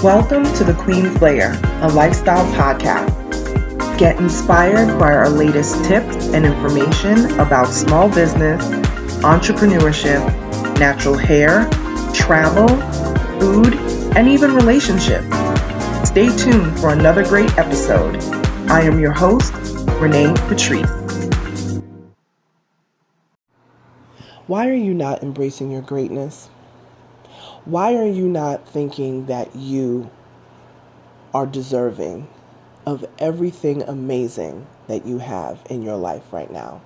Welcome to the Queen's Lair, a lifestyle podcast. Get inspired by our latest tips and information about small business, entrepreneurship, natural hair, travel, food, and even relationships. Stay tuned for another great episode. I am your host, Renee Patrice. Why are you not embracing your greatness? Why are you not thinking that you are deserving of everything amazing that you have in your life right now?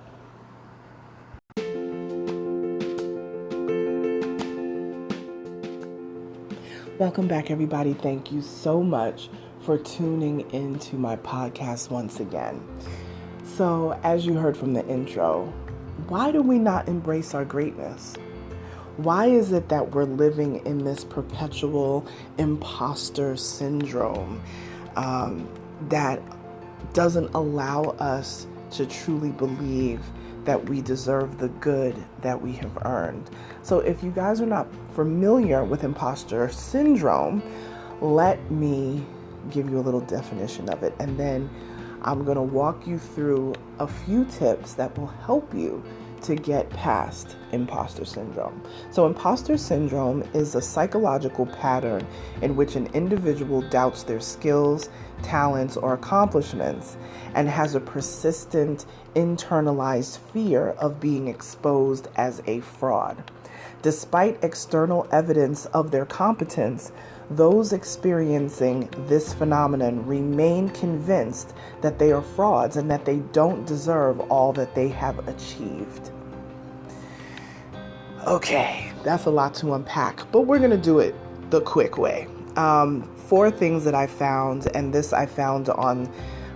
Welcome back, everybody. Thank you so much for tuning into my podcast once again. So, as you heard from the intro, why do we not embrace our greatness? Why is it that we're living in this perpetual imposter syndrome that doesn't allow us to truly believe that we deserve the good that we have earned? So if you guys are not familiar with imposter syndrome, let me give you a little definition of it, and then I'm going to walk you through a few tips that will help you to get past imposter syndrome. So imposter syndrome is a psychological pattern in which an individual doubts their skills, talents, or accomplishments and has a persistent internalized fear of being exposed as a fraud. Despite external evidence of their competence, those experiencing this phenomenon remain convinced that they are frauds and that they don't deserve all that they have achieved. Okay, that's a lot to unpack, but we're going to do it the quick way. 4 things that I found, and this I found on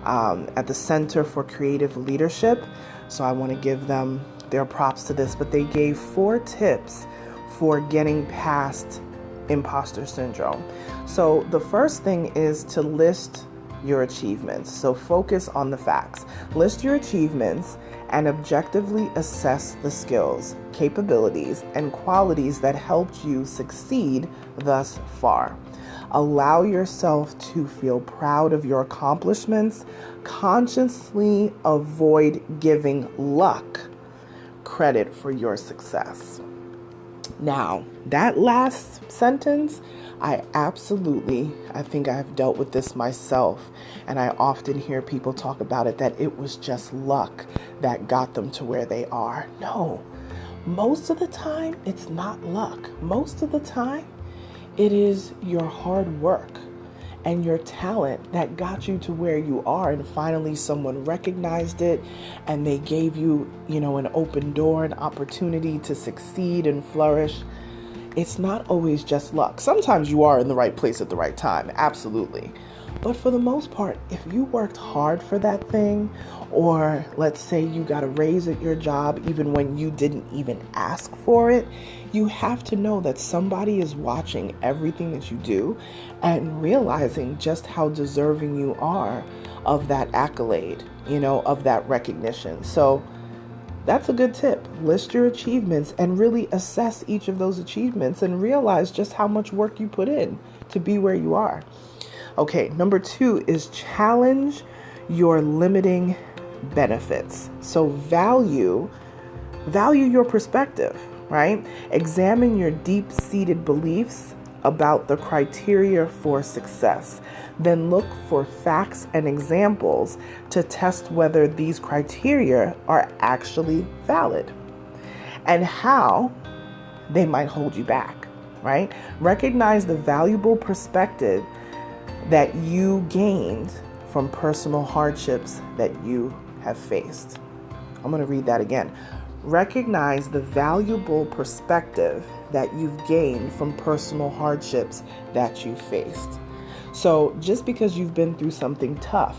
at the Center for Creative Leadership, so I want to give them their props to this, but they gave 4 tips for getting past imposter syndrome. So the first thing is to list your achievements. So focus on the facts. List your achievements and objectively assess the skills, capabilities, and qualities that helped you succeed thus far. Allow yourself to feel proud of your accomplishments. Consciously avoid giving luck credit for your success. Now, that last sentence, I think I've dealt with this myself, and I often hear people talk about it, that it was just luck that got them to where they are. No, most of the time, it's not luck. Most of the time, it is your hard work and your talent that got you to where you are, and finally someone recognized it and they gave you, an open door, an opportunity to succeed and flourish. It's not always just luck. Sometimes you are in the right place at the right time, absolutely. But for the most part, if you worked hard for that thing, or let's say you got a raise at your job even when you didn't even ask for it, you have to know that somebody is watching everything that you do and realizing just how deserving you are of that accolade, of that recognition. So that's a good tip. List your achievements and really assess each of those achievements and realize just how much work you put in to be where you are. Okay, number 2 is challenge your limiting benefits. So value your perspective, right? Examine your deep-seated beliefs about the criteria for success. Then look for facts and examples to test whether these criteria are actually valid and how they might hold you back, right? Recognize the valuable perspective that you gained from personal hardships that you have faced. I'm going to read that again. Recognize the valuable perspective that you've gained from personal hardships that you faced. So just because you've been through something tough,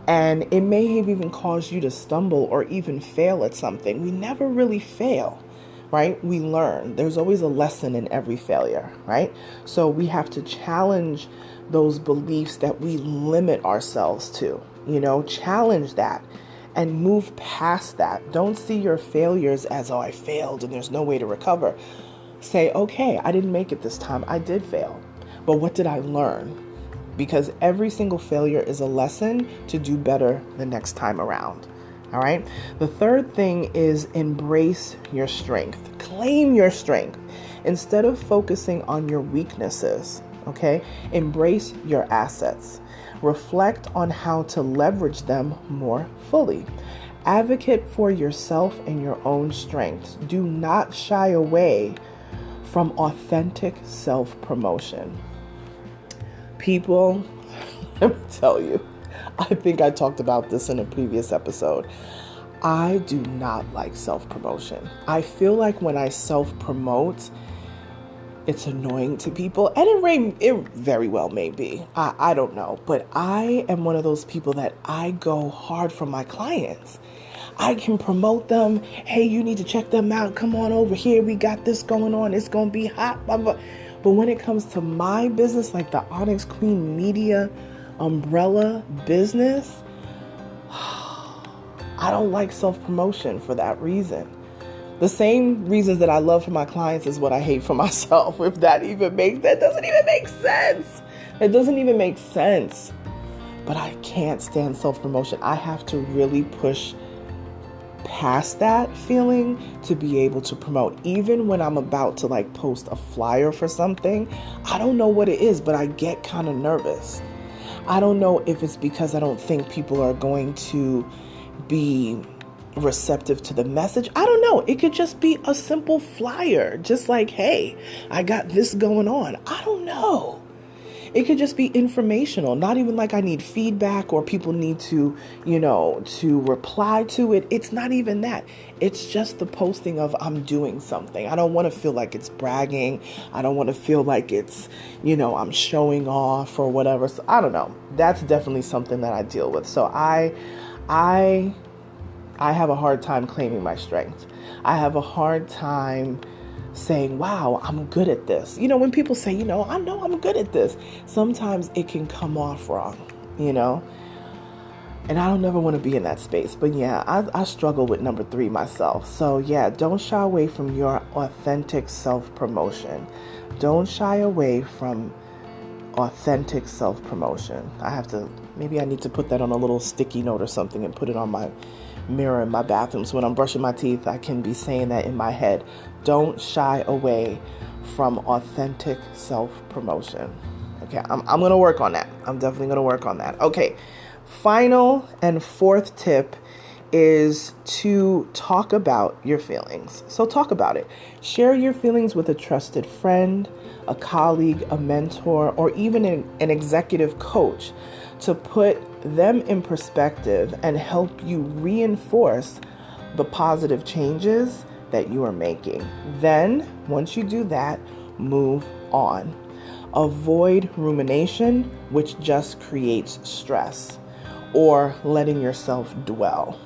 and it may have even caused you to stumble or even fail at something, we never really fail, right? We learn. There's always a lesson in every failure, right? So we have to challenge those beliefs that we limit ourselves to, challenge that and move past that. Don't see your failures as, I failed and there's no way to recover. Say, okay, I didn't make it this time. I did fail. but what did I learn? Because every single failure is a lesson to do better the next time around. All right. The third thing is embrace your strength. Claim your strength instead of focusing on your weaknesses. Okay. Embrace your assets. Reflect on how to leverage them more fully. Advocate for yourself and your own strengths. Do not shy away from authentic self-promotion. People, let me tell you, I think I talked about this in a previous episode. I do not like self-promotion. I feel like when I self-promote, it's annoying to people, and it very well may be. I don't know, but I am one of those people that I go hard for my clients. I can promote them. Hey, you need to check them out. Come on over here. We got this going on. It's going to be hot. Blah, blah. But when it comes to my business, like the Onyx Queen Media umbrella business, I don't like self-promotion for that reason. The same reasons that I love for my clients is what I hate for myself. If that doesn't even make sense. It doesn't even make sense. But I can't stand self-promotion. I have to really push past that feeling to be able to promote. Even when I'm about to like post a flyer for something, I don't know what it is, but I get kind of nervous. I don't know if it's because I don't think people are going to be receptive to the message. I don't know. It could just be a simple flyer, just like, hey, I got this going on. I don't know. It could just be informational, not even like I need feedback or people need to, to reply to it. It's not even that. It's just the posting of I'm doing something. I don't want to feel like it's bragging. I don't want to feel like it's, I'm showing off or whatever. So I don't know. That's definitely something that I deal with. So I have a hard time claiming my strength. I have a hard time saying, wow, I'm good at this. When people say, I know I'm good at this, sometimes it can come off wrong, and I don't never want to be in that space. But yeah, I struggle with number 3 myself. So yeah, don't shy away from your authentic self-promotion. Don't shy away from authentic self-promotion. Maybe I need to put that on a little sticky note or something and put it on my mirror in my bathroom. So when I'm brushing my teeth, I can be saying that in my head. Don't shy away from authentic self-promotion. Okay, I'm going to work on that. I'm definitely going to work on that. Okay, final and fourth tip is to talk about your feelings. So talk about it. Share your feelings with a trusted friend, a colleague, a mentor, or even an executive coach to put them in perspective and help you reinforce the positive changes that you are making. Then, once you do that, move on. Avoid rumination, which just creates stress, or letting yourself dwell.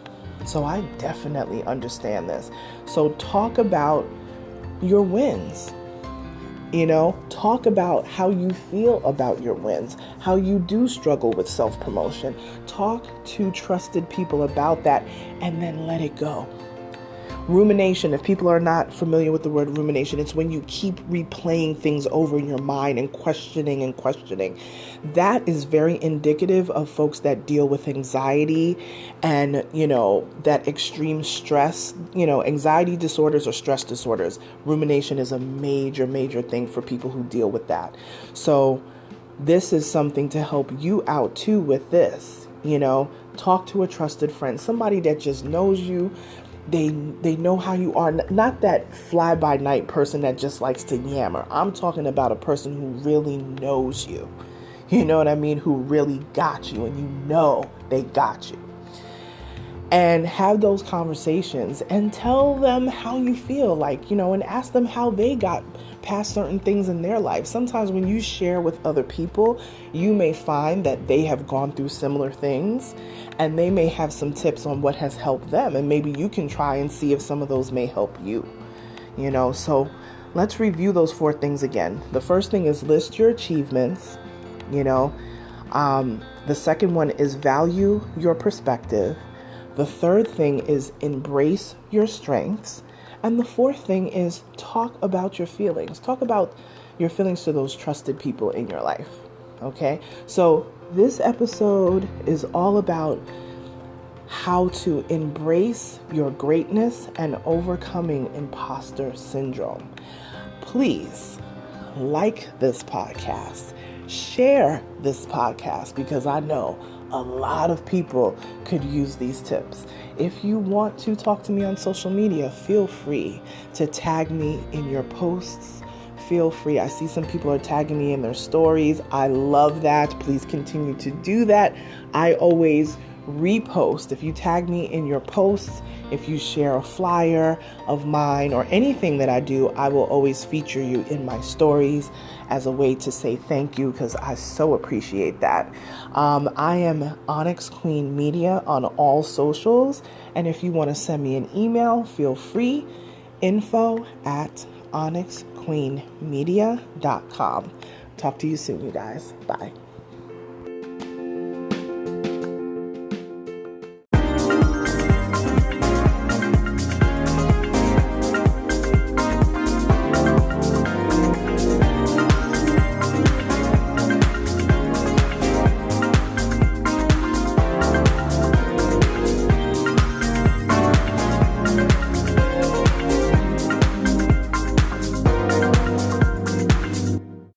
So I definitely understand this. So talk about your wins. Talk about how you feel about your wins, how you do struggle with self-promotion. Talk to trusted people about that and then let it go. Rumination, if people are not familiar with the word rumination, it's when you keep replaying things over in your mind and questioning. That is very indicative of folks that deal with anxiety and, that extreme stress, anxiety disorders or stress disorders. Rumination is a major, major thing for people who deal with that. So this is something to help you out too with this, talk to a trusted friend, somebody that just knows you. They know how you are. Not that fly-by-night person that just likes to yammer. I'm talking about a person who really knows you. You know what I mean? Who really got you, and they got you. And have those conversations and tell them how you feel, and ask them how they got past certain things in their life. Sometimes when you share with other people, you may find that they have gone through similar things and they may have some tips on what has helped them. And maybe you can try and see if some of those may help you, So let's review those 4 things again. The first thing is list your achievements, The second one is value your perspective. The third thing is embrace your strengths. And the fourth thing is talk about your feelings. Talk about, your feelings to those trusted people in your life. Okay? So this episode is all about how to embrace your greatness and overcoming imposter syndrome. Please like this podcast, share this podcast, because I know a lot of people could use these tips. If you want to talk to me on social media, feel free to tag me in your posts. Feel free. I see some people are tagging me in their stories. I love that. Please continue to do that. I always repost. If you tag me in your posts, if you share a flyer of mine or anything that I do, I will always feature you in my stories as a way to say thank you, because I so appreciate that. I am Onyx Queen Media on all socials, and if you want to send me an email, feel free. info@onyxqueenmedia.com. Talk to you soon, you guys. Bye.